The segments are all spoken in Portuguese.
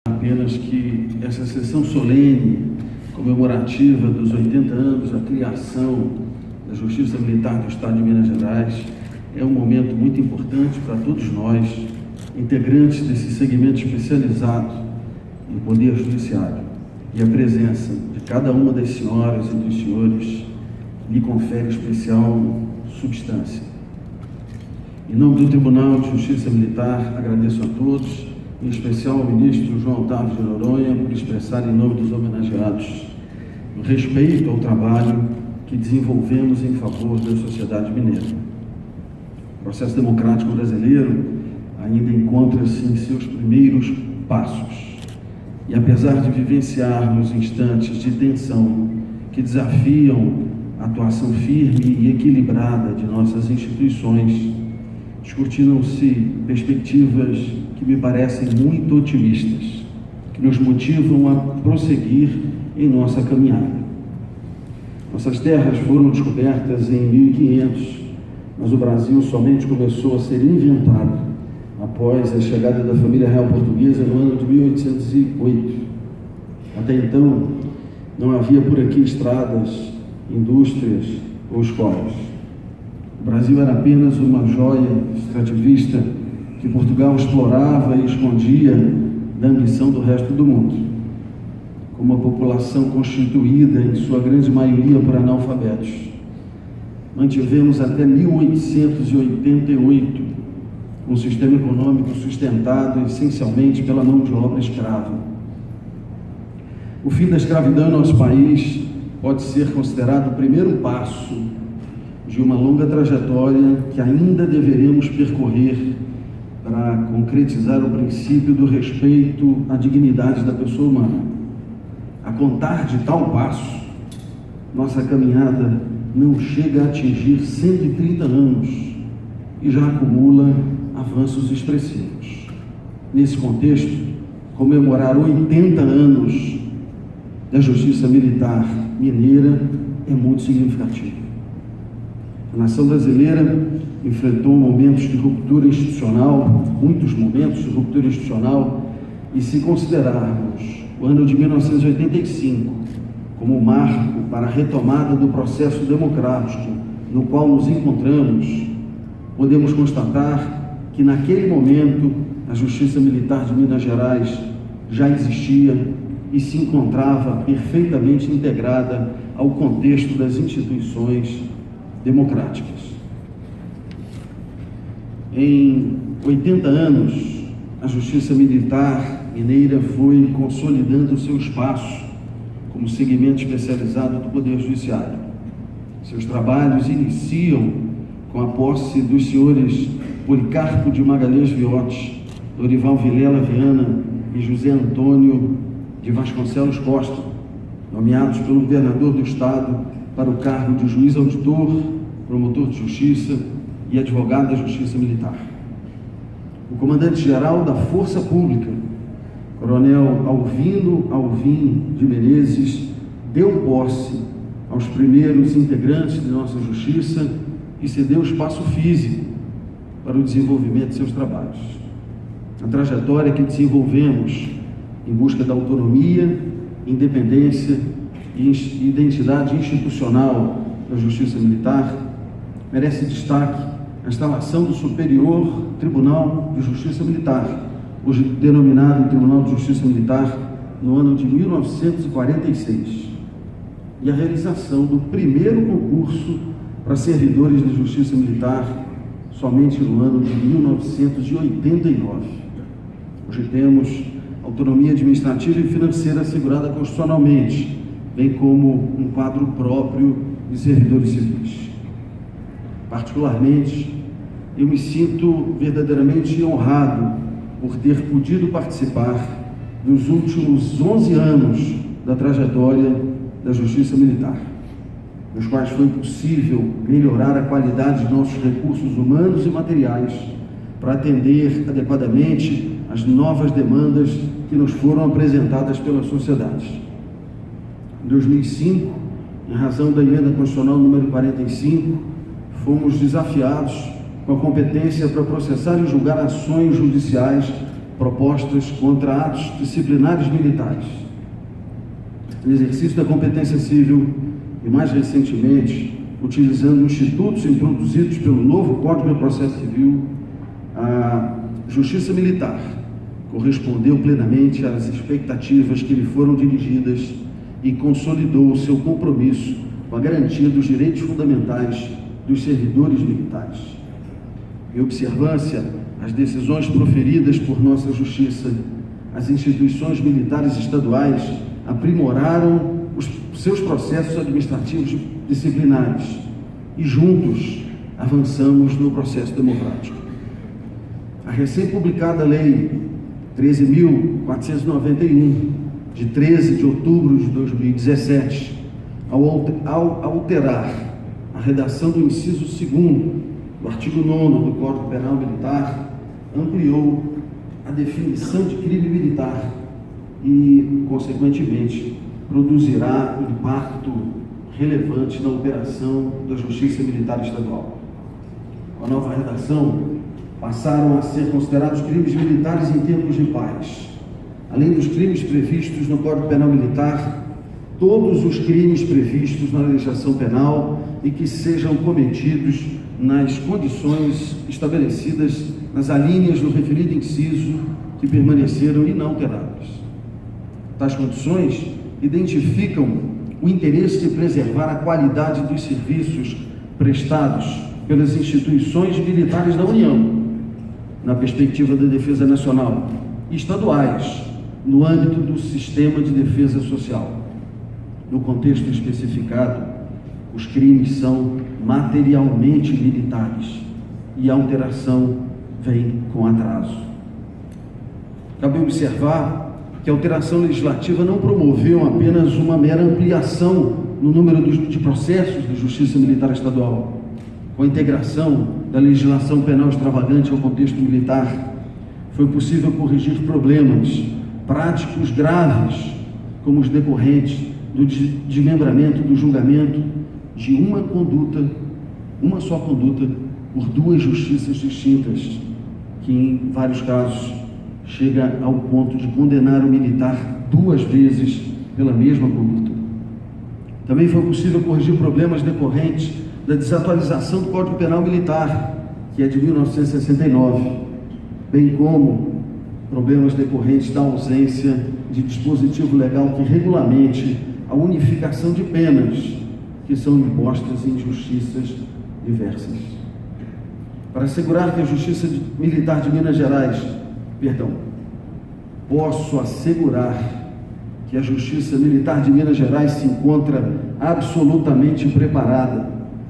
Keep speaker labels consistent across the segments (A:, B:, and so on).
A: Apenas que essa sessão solene, comemorativa dos 80 anos da criação da Justiça Militar do Estado de Minas Gerais, é um momento muito importante para todos nós, integrantes desse segmento especializado no Poder Judiciário. E a presença de cada uma das senhoras e dos senhores lhe confere especial substância. Em nome do Tribunal de Justiça Militar, agradeço a todos, em especial ao ministro João Otávio de Noronha, por expressar em nome dos homenageados o respeito ao trabalho que desenvolvemos em favor da sociedade mineira. O processo democrático brasileiro ainda encontra-se em seus primeiros passos. E apesar de vivenciarmos instantes de tensão que desafiam a atuação firme e equilibrada de nossas instituições, discutiram-se perspectivas que me parecem muito otimistas, que nos motivam a prosseguir em nossa caminhada. Nossas terras foram descobertas em 1500, mas o Brasil somente começou a ser inventado após a chegada da família real portuguesa no ano de 1808. Até então, não havia por aqui estradas, indústrias ou escolas. O Brasil era apenas uma joia extrativista que Portugal explorava e escondia da ambição do resto do mundo. Com uma população constituída, em sua grande maioria, por analfabetos, mantivemos até 1888 um sistema econômico sustentado essencialmente pela mão de obra escrava. O fim da escravidão em nosso país pode ser considerado o primeiro passo de uma longa trajetória que ainda deveremos percorrer para concretizar o princípio do respeito à dignidade da pessoa humana. A contar de tal passo, nossa caminhada não chega a atingir 130 anos e já acumula avanços expressivos. Nesse contexto, comemorar 80 anos da Justiça Militar Mineira é muito significativo. A nação brasileira enfrentou momentos de ruptura institucional, muitos momentos de ruptura institucional, e se considerarmos o ano de 1985 como um marco para a retomada do processo democrático no qual nos encontramos, podemos constatar que naquele momento a Justiça Militar de Minas Gerais já existia e se encontrava perfeitamente integrada ao contexto das instituições democráticas. Em 80 anos, a Justiça Militar Mineira foi consolidando seu espaço como segmento especializado do Poder Judiciário. Seus trabalhos iniciam com a posse dos senhores Policarpo de Magalhães Viotti, Dorival Vilela Viana e José Antônio de Vasconcelos Costa, nomeados pelo governador do Estado para o cargo de juiz auditor, promotor de justiça e advogado da Justiça Militar. O comandante-geral da Força Pública, Coronel Alvino Alvim de Menezes, deu posse aos primeiros integrantes de nossa Justiça e cedeu espaço físico para o desenvolvimento de seus trabalhos. A trajetória que desenvolvemos em busca da autonomia, independência e identidade institucional da Justiça Militar merece destaque a instalação do Superior Tribunal de Justiça Militar, hoje denominado Tribunal de Justiça Militar, no ano de 1946, e a realização do primeiro concurso para servidores de Justiça Militar somente no ano de 1989. Hoje temos autonomia administrativa e financeira assegurada constitucionalmente, bem como um quadro próprio de servidores civis. Particularmente, eu me sinto verdadeiramente honrado por ter podido participar dos últimos 11 anos da trajetória da Justiça Militar, nos quais foi possível melhorar a qualidade de nossos recursos humanos e materiais para atender adequadamente as novas demandas que nos foram apresentadas pela sociedade. Em 2005, em razão da emenda constitucional número 45, fomos desafiados com a competência para processar e julgar ações judiciais propostas contra atos disciplinares militares. No exercício da competência civil e, mais recentemente, utilizando institutos introduzidos pelo novo Código de Processo Civil, a Justiça Militar correspondeu plenamente às expectativas que lhe foram dirigidas e consolidou o seu compromisso com a garantia dos direitos fundamentais dos servidores militares. Em observância às decisões proferidas por nossa Justiça, as instituições militares estaduais aprimoraram os seus processos administrativos disciplinares e juntos avançamos no processo democrático. A recém-publicada Lei 13.491, de 13 de outubro de 2017, ao alterar a redação do inciso 2º do artigo 9º do Código Penal Militar, ampliou a definição de crime militar e, consequentemente, produzirá impacto relevante na operação da Justiça Militar Estadual. Com a nova redação, passaram a ser considerados crimes militares em tempos de paz. Além dos crimes previstos no Código Penal Militar, todos os crimes previstos na legislação penal e que sejam cometidos nas condições estabelecidas nas alíneas do referido inciso que permaneceram inalteradas. Tais condições identificam o interesse de preservar a qualidade dos serviços prestados pelas instituições militares da União, na perspectiva da defesa nacional, e estaduais, no âmbito do sistema de defesa social. No contexto especificado, os crimes são materialmente militares e a alteração vem com atraso. Cabe observar que a alteração legislativa não promoveu apenas uma mera ampliação no número de processos de justiça militar estadual. Com a integração da legislação penal extravagante ao contexto militar, foi possível corrigir problemas práticos graves, como os decorrentes do desmembramento do julgamento de uma só conduta, por duas justiças distintas, que em vários casos chega ao ponto de condenar o militar 2 vezes pela mesma conduta. Também foi possível corrigir problemas decorrentes da desatualização do Código Penal Militar, que é de 1969, bem como problemas decorrentes da ausência de dispositivo legal que regulamente a unificação de penas que são impostas em justiças diversas. Para assegurar que a Justiça Militar de Minas Gerais, posso assegurar que a Justiça Militar de Minas Gerais se encontra absolutamente preparada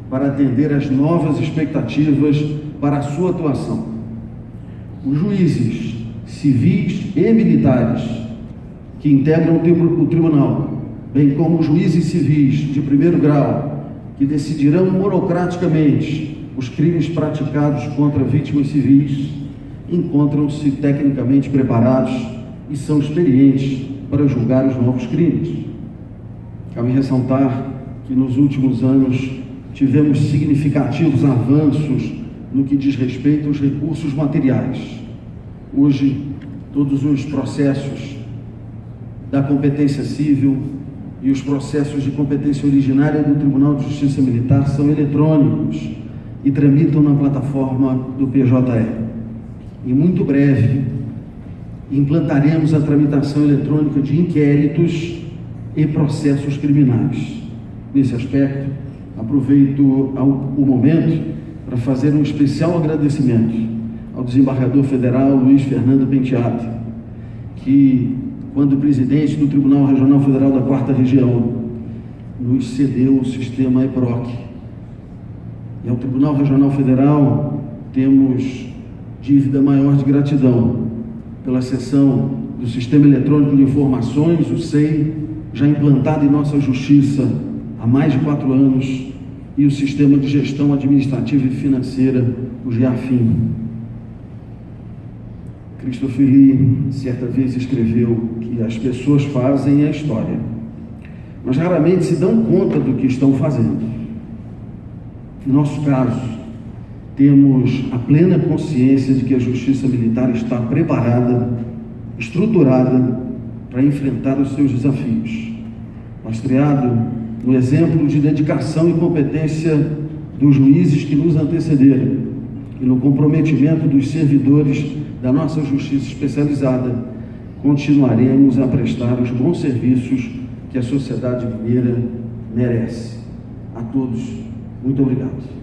A: para atender às novas expectativas para a sua atuação. Os juízes civis e militares que integram o tribunal, bem como os juízes civis de primeiro grau, que decidirão monocraticamente os crimes praticados contra vítimas civis, encontram-se tecnicamente preparados e são experientes para julgar os novos crimes. Cabe ressaltar que nos últimos anos tivemos significativos avanços no que diz respeito aos recursos materiais. Hoje, todos os processos da competência civil e os processos de competência originária do Tribunal de Justiça Militar são eletrônicos e tramitam na plataforma do PJE. Em muito breve, implantaremos a tramitação eletrônica de inquéritos e processos criminais. Nesse aspecto, aproveito o momento para fazer um especial agradecimento ao desembargador federal Luiz Fernando Penteado, que, quando presidente do Tribunal Regional Federal da 4ª Região, nos cedeu o sistema EPROC. E ao Tribunal Regional Federal temos dívida maior de gratidão pela cessão do Sistema Eletrônico de Informações, o SEI, já implantado em nossa Justiça há mais de 4 anos, e o Sistema de Gestão Administrativa e Financeira, o GEAFIN. Christopher Lee, certa vez, escreveu que as pessoas fazem a história, mas raramente se dão conta do que estão fazendo. No nosso caso, temos a plena consciência de que a Justiça Militar está preparada, estruturada para enfrentar os seus desafios, lastreado no exemplo de dedicação e competência dos juízes que nos antecederam e no comprometimento dos servidores da nossa Justiça especializada. Continuaremos a prestar os bons serviços que a sociedade mineira merece. A todos, muito obrigado.